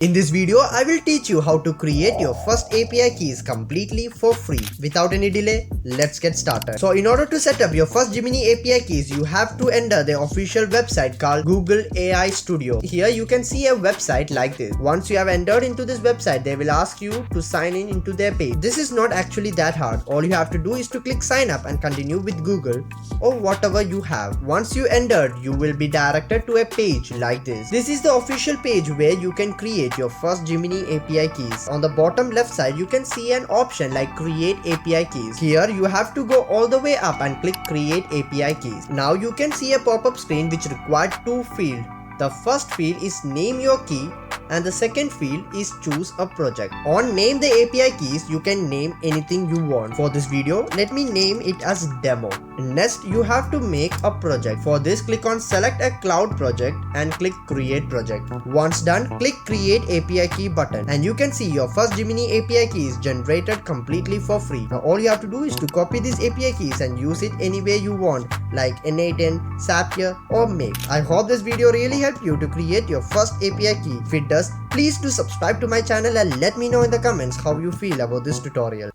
In this video, I will teach you how to create your first API keys completely for free. Without any delay, let's get started. So in order to set up your first Gemini API keys, you have to enter the official website called Google AI Studio. Here you can see a website like this. Once you have entered into this website, they will ask you to sign in into their page. This is not actually that hard. All you have to do is to click sign up and continue with Google or whatever you have. Once you entered, you will be directed to a page like this. This is the official page where you can create your first Gemini API keys. On the bottom left side, you can see an option like create API keys. Here you have to go all the way up and click create API keys. Now you can see a pop-up screen which required two fields. The first field is name your key and the second field is choose a project. On name the API keys, you can name anything you want. For this video, let me name it as demo. Next, you have to make a project. For this, click on select a cloud project and click create project. Once done, click create API key button and you can see your first Gemini API key is generated completely for free. Now all you have to do is to copy these API keys and use it anywhere you want, like N8N, Zapier or Make. I hope this video really helped you to create your first API key. If it does, please do subscribe to my channel and let me know in the comments how you feel about this tutorial.